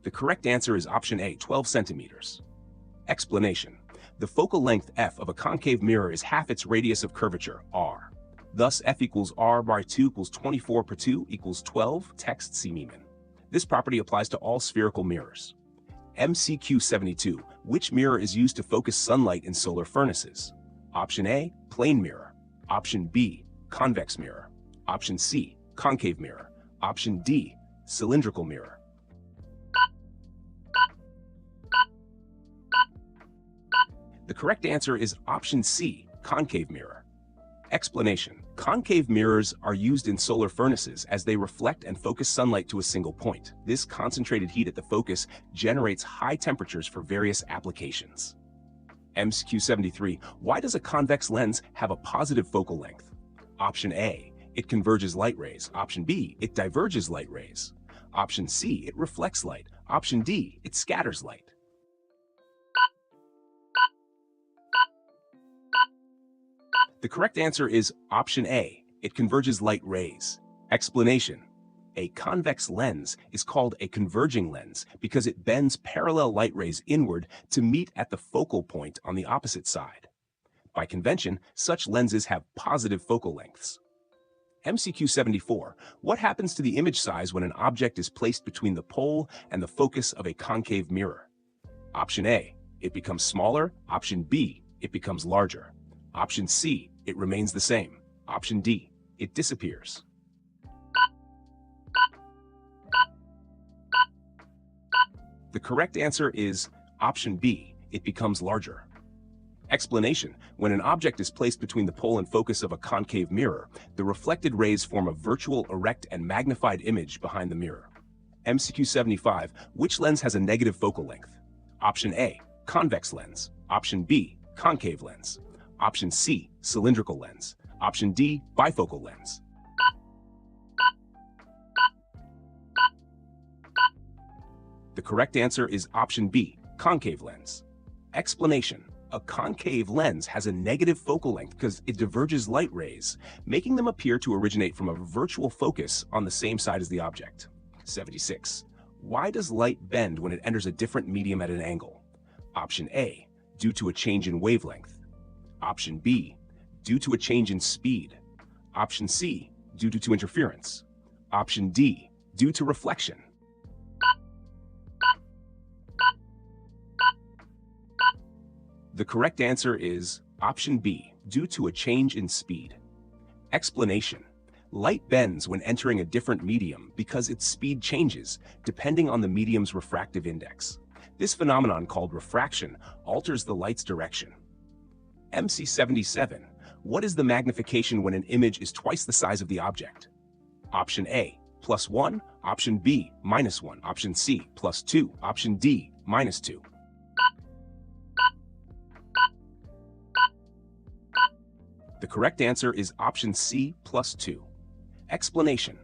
The correct answer is option A, 12 centimeters. Explanation. The focal length f of a concave mirror is half its radius of curvature, r. Thus, f equals r by 2 equals 24 per 2 equals 12, text C. Meeman. This property applies to all spherical mirrors. MCQ 72. Which mirror is used to focus sunlight in solar furnaces? Option A, plane mirror. Option B, convex mirror. Option C, concave mirror. Option D, cylindrical mirror. The correct answer is option C, concave mirror. Explanation. Concave mirrors are used in solar furnaces as they reflect and focus sunlight to a single point. This concentrated heat at the focus generates high temperatures for various applications. MCQ 73. Why does a convex lens have a positive focal length? Option A, it converges light rays. Option B, it diverges light rays. Option C, it reflects light. Option D, it scatters light. The correct answer is option A, it converges light rays. Explanation. A convex lens is called a converging lens because it bends parallel light rays inward to meet at the focal point on the opposite side. By convention, such lenses have positive focal lengths. MCQ 74. What happens to the image size when an object is placed between the pole and the focus of a concave mirror? Option A, it becomes smaller. Option B, it becomes larger. Option C, it remains the same. Option D, it disappears. The correct answer is option B, it becomes larger. Explanation. When an object is placed between the pole and focus of a concave mirror, the reflected rays form a virtual, erect, and magnified image behind the mirror. MCQ 75. Which lens has a negative focal length? Option A, convex lens. Option B, concave lens. Option C, cylindrical lens. Option D, bifocal lens. The correct answer is option B, concave lens. Explanation. A concave lens has a negative focal length because it diverges light rays, making them appear to originate from a virtual focus on the same side as the object. 76. Why does light bend when it enters a different medium at an angle? Option A, due to a change in wavelength. Option B, due to a change in speed. Option C, due to interference. Option D, due to reflection. The correct answer is option B, due to a change in speed. Explanation. Light bends when entering a different medium because its speed changes depending on the medium's refractive index. This phenomenon, called refraction, alters the light's direction. MC 77. What is the magnification when an image is twice the size of the object? Option A, +1. Option B, -1. Option C, +2. Option D, -2. The correct answer is option C, +2. Explanation.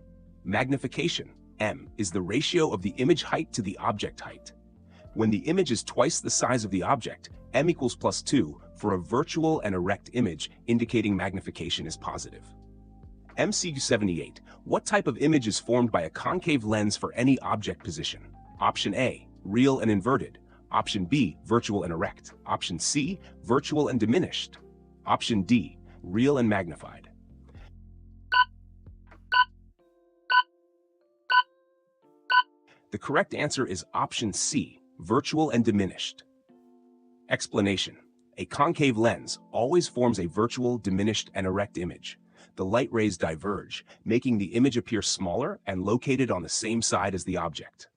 Magnification, M, is the ratio of the image height to the object height. When the image is twice the size of the object, M equals +2 for a virtual and erect image, indicating magnification is positive. MCQ 78. What type of image is formed by a concave lens for any object position? Option A, real and inverted. Option B, virtual and erect. Option C, virtual and diminished. Option D, real and magnified. The correct answer is option C, virtual and diminished. Explanation. A concave lens always forms a virtual, diminished, and erect image. The light rays diverge, making the image appear smaller and located on the same side as the object.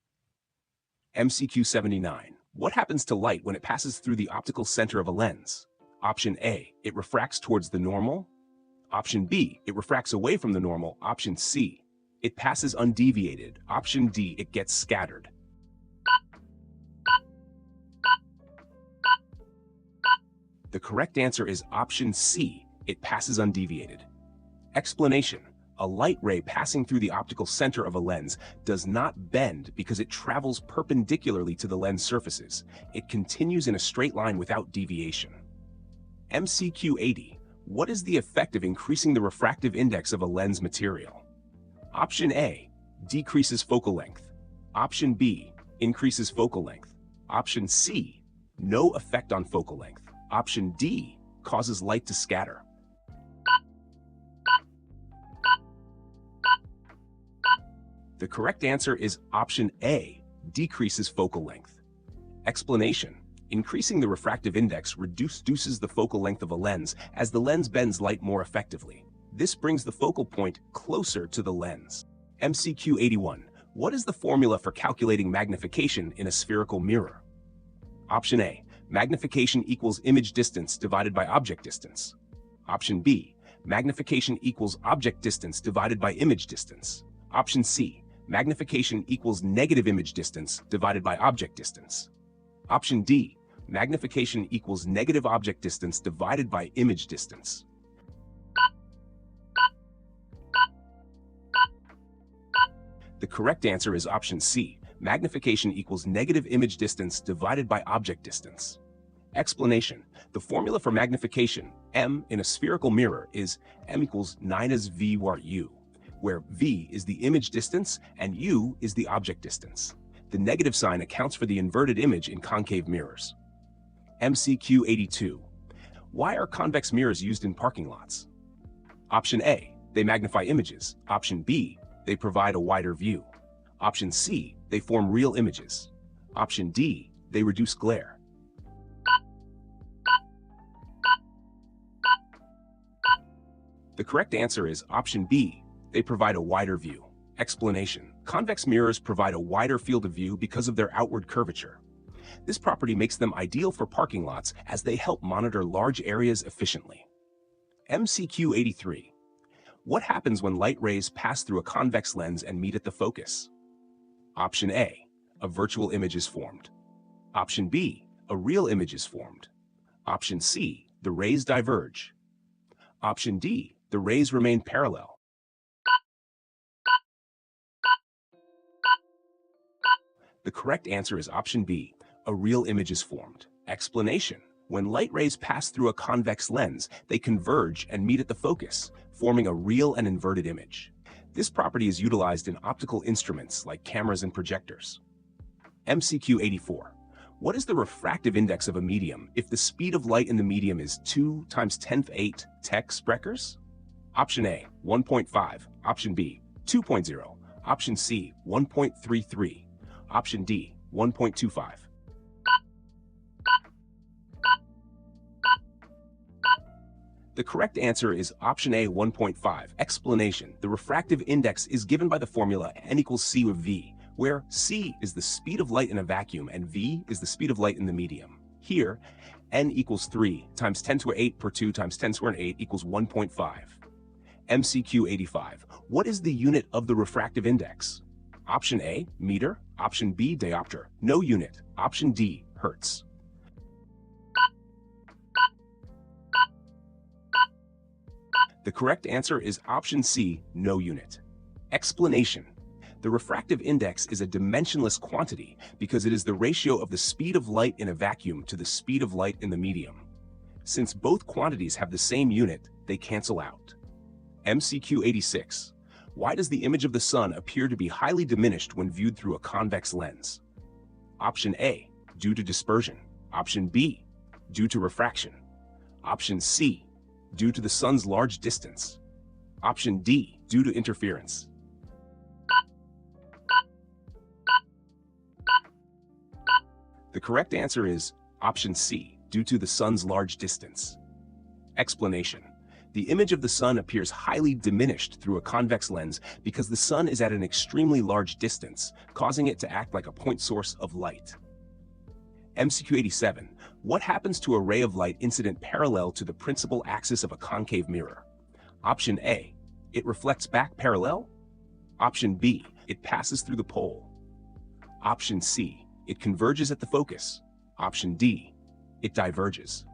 MCQ 79. What happens to light when it passes through the optical center of a lens? Option A, it refracts towards the normal. Option B, it refracts away from the normal. Option C, it passes undeviated. Option D, it gets scattered. The correct answer is option C, it passes undeviated. Explanation. A light ray passing through the optical center of a lens does not bend because it travels perpendicularly to the lens surfaces. It continues in a straight line without deviation. MCQ 80. What is the effect of increasing the refractive index of a lens material? Option A, decreases focal length. Option B, increases focal length. Option C, no effect on focal length. Option D, causes light to scatter. The correct answer is option A, decreases focal length. Explanation. Increasing the refractive index reduces the focal length of a lens as the lens bends light more effectively. This brings the focal point closer to the lens. MCQ 81. What is the formula for calculating magnification in a spherical mirror? Option A, magnification equals image distance divided by object distance. Option B, magnification equals object distance divided by image distance. Option C, magnification equals negative image distance divided by object distance. Option D, magnification equals negative object distance divided by image distance. The correct answer is option C, magnification equals negative image distance divided by object distance. Explanation. The formula for magnification, M, in a spherical mirror is M equals 9 as V war U, where V is the image distance and U is the object distance. The negative sign accounts for the inverted image in concave mirrors. MCQ 82. Why are convex mirrors used in parking lots? Option A, they magnify images. Option B, they provide a wider view. Option C, they form real images. Option D, they reduce glare. The correct answer is option B, they provide a wider view. Explanation. Convex mirrors provide a wider field of view because of their outward curvature. This property makes them ideal for parking lots as they help monitor large areas efficiently. MCQ 83. What happens when light rays pass through a convex lens and meet at the focus? Option A, a virtual image is formed. Option B, a real image is formed. Option C, the rays diverge. Option D, the rays remain parallel. The correct answer is option B, a real image is formed. Explanation. When light rays pass through a convex lens, they converge and meet at the focus, forming a real and inverted image. This property is utilized in optical instruments like cameras and projectors. MCQ 84. What is the refractive index of a medium if the speed of light in the medium is 2 × 10⁸ Tech-Spreckers? Option A, 1.5. Option B, 2.0. Option C, 1.33. Option D, 1.25. The correct answer is option A, 1.5. Explanation: the refractive index is given by the formula n equals c of v, where c is the speed of light in a vacuum and v is the speed of light in the medium. Here, n equals 3 × 10⁸ per 2 × 10⁸ equals 1.5. MCQ 85. What is the unit of the refractive index? Option A, meter. Option B, diopter. No unit. Option D, hertz. The correct answer is option C, no unit. Explanation: the refractive index is a dimensionless quantity because it is the ratio of the speed of light in a vacuum to the speed of light in the medium. Since both quantities have the same unit, they cancel out. MCQ 86. Why does the image of the sun appear to be highly diminished when viewed through a convex lens? Option A, due to dispersion. Option B, due to refraction. Option C, due to the sun's large distance. Option D, due to interference. The correct answer is option C, due to the sun's large distance. Explanation: the image of the sun appears highly diminished through a convex lens because the sun is at an extremely large distance, causing it to act like a point source of light. MCQ 87. What happens to a ray of light incident parallel to the principal axis of a concave mirror? Option A, it reflects back parallel. Option B, it passes through the pole. Option C, it converges at the focus. Option D, it diverges.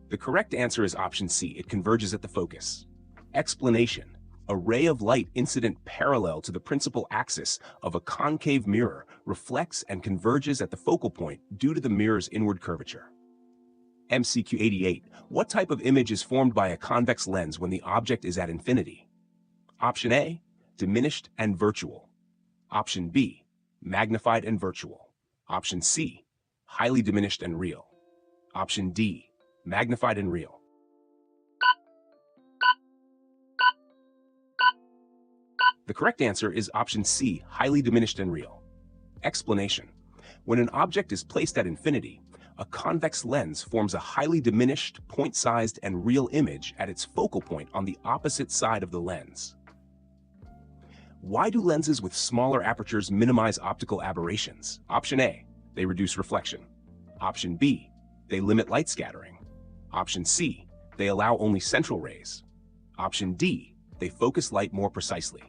The correct answer is option C, it converges at the focus. Explanation: a ray of light incident parallel to the principal axis of a concave mirror reflects and converges at the focal point due to the mirror's inward curvature. MCQ 88. What type of image is formed by a convex lens when the object is at infinity? Option A, diminished and virtual. Option B, magnified and virtual. Option C, highly diminished and real. Option D, magnified and real. The correct answer is option C, highly diminished and real. Explanation: when an object is placed at infinity, a convex lens forms a highly diminished, point-sized, and real image at its focal point on the opposite side of the lens. Why do lenses with smaller apertures minimize optical aberrations? Option A, they reduce reflection. Option B, they limit light scattering. Option C, they allow only central rays. Option D, they focus light more precisely.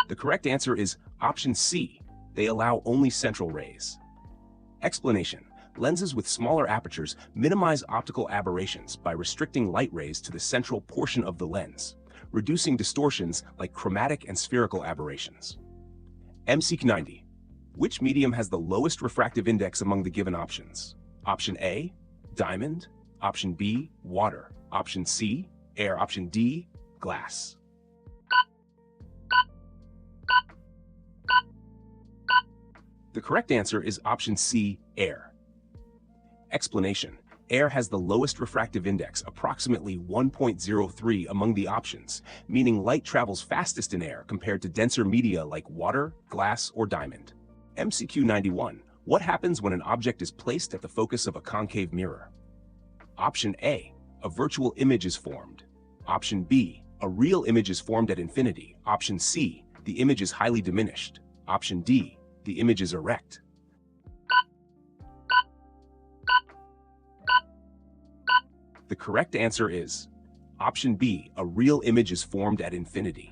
The correct answer is option C, they allow only central rays. Explanation: lenses with smaller apertures minimize optical aberrations by restricting light rays to the central portion of the lens, reducing distortions like chromatic and spherical aberrations. MCQ 90. Which medium has the lowest refractive index among the given options? Option A, diamond. Option B, water. Option C, air. Option D, glass. The correct answer is option C, air. Explanation: air has the lowest refractive index, approximately 1.03 among the options, meaning light travels fastest in air compared to denser media like water, glass, or diamond. MCQ 91. What happens when an object is placed at the focus of a concave mirror? Option A, a virtual image is formed. Option B, a real image is formed at infinity. Option C, the image is highly diminished. Option D, the image is erect. The correct answer is option B, a real image is formed at infinity.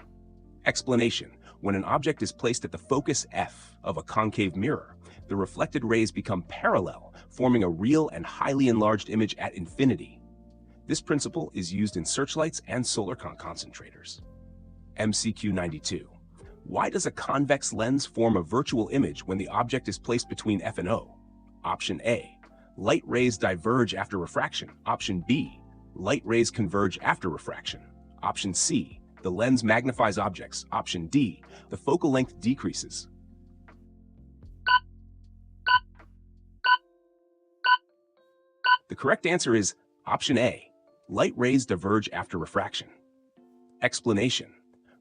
Explanation: when an object is placed at the focus F of a concave mirror, the reflected rays become parallel, forming a real and highly enlarged image at infinity. This principle is used in searchlights and solar concentrators. MCQ 92. Why does a convex lens form a virtual image when the object is placed between F and O? Option A, light rays diverge after refraction. Option B, light rays converge after refraction. Option C, the lens magnifies objects. Option D, the focal length decreases. The correct answer is option A, light rays diverge after refraction. Explanation: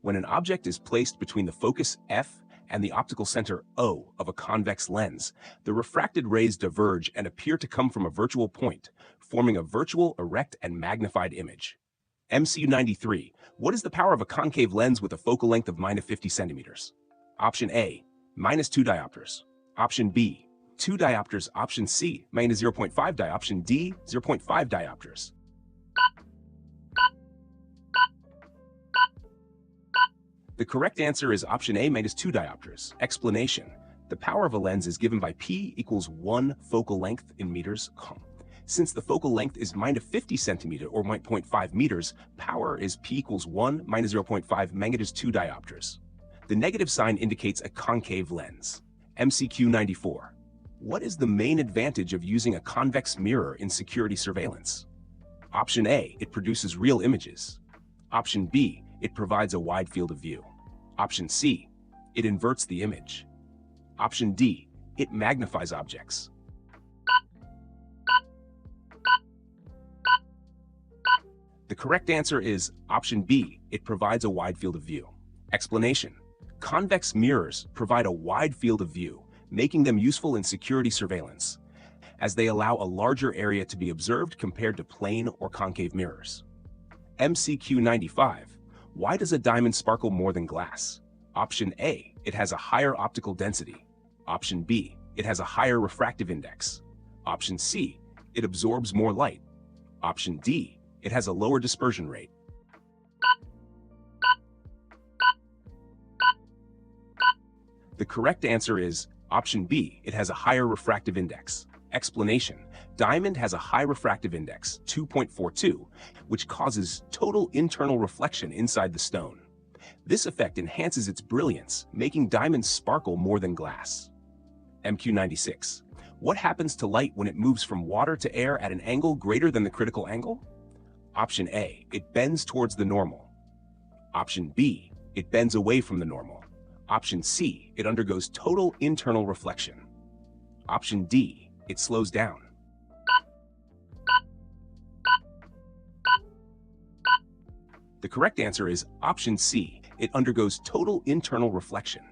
when an object is placed between the focus F and the optical center O of a convex lens, the refracted rays diverge and appear to come from a virtual point, forming a virtual, erect, and magnified image. MCQ 93. What is the power of a concave lens with a focal length of -50 centimeters? Option A, -2 diopters. Option B, 2 diopters. Option C, -0.5 diopters. Option D, 0.5 diopters. The correct answer is option A, -2 diopters. Explanation: the power of a lens is given by P equals 1 focal length in meters. Since the focal length is -50 centimeters or 0.5 meters, power is P equals 1 minus 0.5 -2 diopters. The negative sign indicates a concave lens. MCQ 94. What is the main advantage of using a convex mirror in security surveillance? Option A, it produces real images. Option B, it provides a wide field of view. Option C, it inverts the image. Option D, it magnifies objects. The correct answer is option B, it provides a wide field of view. Explanation: convex mirrors provide a wide field of view, making them useful in security surveillance, as they allow a larger area to be observed compared to plane or concave mirrors. MCQ 95. Why does a diamond sparkle more than glass? Option A, it has a higher optical density. Option B, it has a higher refractive index. Option C, it absorbs more light. Option D, it has a lower dispersion rate. The correct answer is option B, it has a higher refractive index. Explanation: diamond has a high refractive index, 2.42, which causes total internal reflection inside the stone. This effect enhances its brilliance, making diamonds sparkle more than glass. MQ 96. What happens to light when it moves from water to air at an angle greater than the critical angle? Option A, it bends towards the normal. Option B, it bends away from the normal. Option C, it undergoes total internal reflection. Option D, it slows down. The correct answer is option C, it undergoes total internal reflection.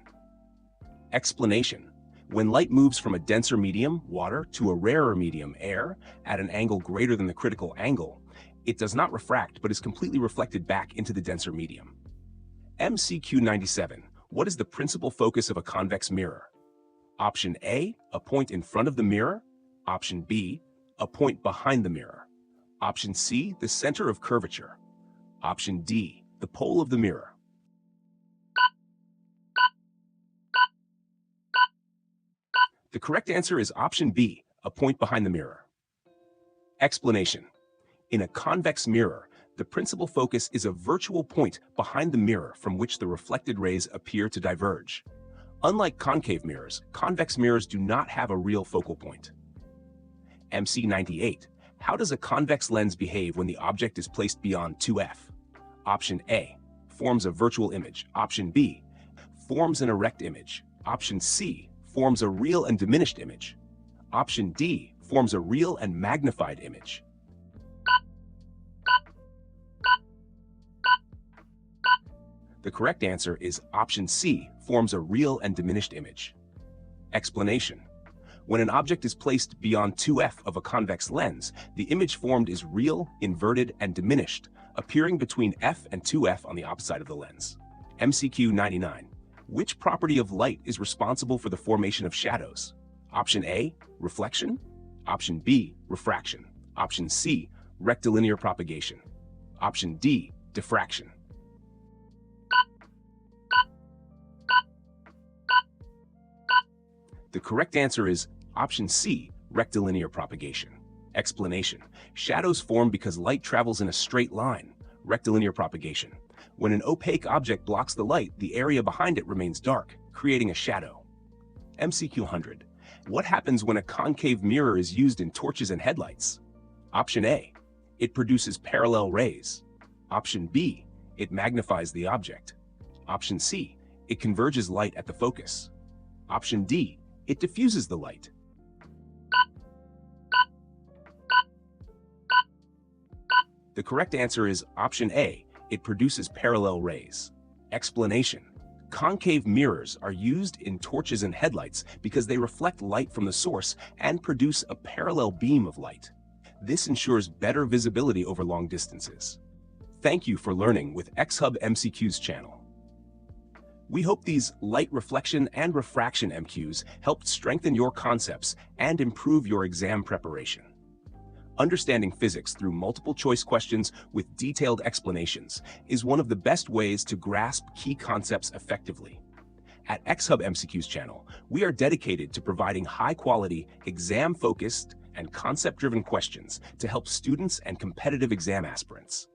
Explanation: when light moves from a denser medium, water, to a rarer medium, air, at an angle greater than the critical angle, it does not refract but is completely reflected back into the denser medium. MCQ 97. What is the principal focus of a convex mirror? Option A, a point in front of the mirror. Option B, a point behind the mirror. Option C, the center of curvature. Option D, the pole of the mirror. The correct answer is option B, a point behind the mirror. Explanation: in a convex mirror, the principal focus is a virtual point behind the mirror from which the reflected rays appear to diverge. Unlike concave mirrors, convex mirrors do not have a real focal point. MC 98. How does a convex lens behave when the object is placed beyond 2f? Option A, forms a virtual image. Option B, forms an erect image. Option C, forms a real and diminished image. Option D, forms a real and magnified image. The correct answer is option C, forms a real and diminished image. Explanation: when an object is placed beyond 2f of a convex lens, the image formed is real, inverted, and diminished, appearing between f and 2f on the opposite side of the lens. MCQ 99. Which property of light is responsible for the formation of shadows? Option A, reflection. Option B, refraction. Option C, rectilinear propagation. Option D, diffraction. The correct answer is option C, rectilinear propagation. Explanation: shadows form because light travels in a straight line, rectilinear propagation. When an opaque object blocks the light, the area behind it remains dark, creating a shadow. MCQ 100. What happens when a concave mirror is used in torches and headlights? Option A, it produces parallel rays. Option B, It magnifies the object. Option C, it converges light at the focus. Option D, it diffuses the light. The correct answer is option A, it produces parallel rays. Explanation. Concave mirrors are used in torches and headlights because they reflect light from the source and produce a parallel beam of light. This ensures better visibility over long distances. Thank you for learning with ExHubMCQs channel. We hope these light reflection and refraction MQs helped strengthen your concepts and improve your exam preparation. Understanding physics through multiple choice questions with detailed explanations is one of the best ways to grasp key concepts effectively. At ExHubMCQs channel, we are dedicated to providing high-quality, exam-focused, and concept-driven questions to help students and competitive exam aspirants.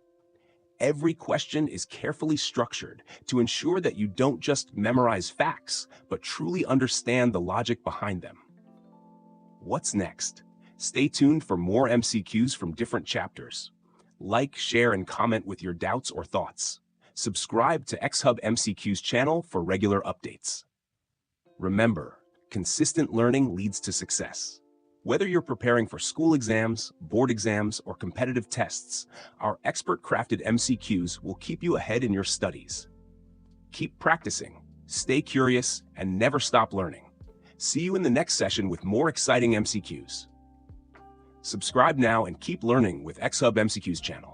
Every question is carefully structured to ensure that you don't just memorize facts, but truly understand the logic behind them. What's next? Stay tuned for more MCQs from different chapters. Like, share, and comment with your doubts or thoughts. Subscribe to ExHubMCQs channel for regular updates. Remember, consistent learning leads to success. Whether you're preparing for school exams, board exams, or competitive tests, our expert-crafted MCQs will keep you ahead in your studies. Keep practicing, stay curious, and never stop learning. See you in the next session with more exciting MCQs. Subscribe now and keep learning with ExHubMCQs channel.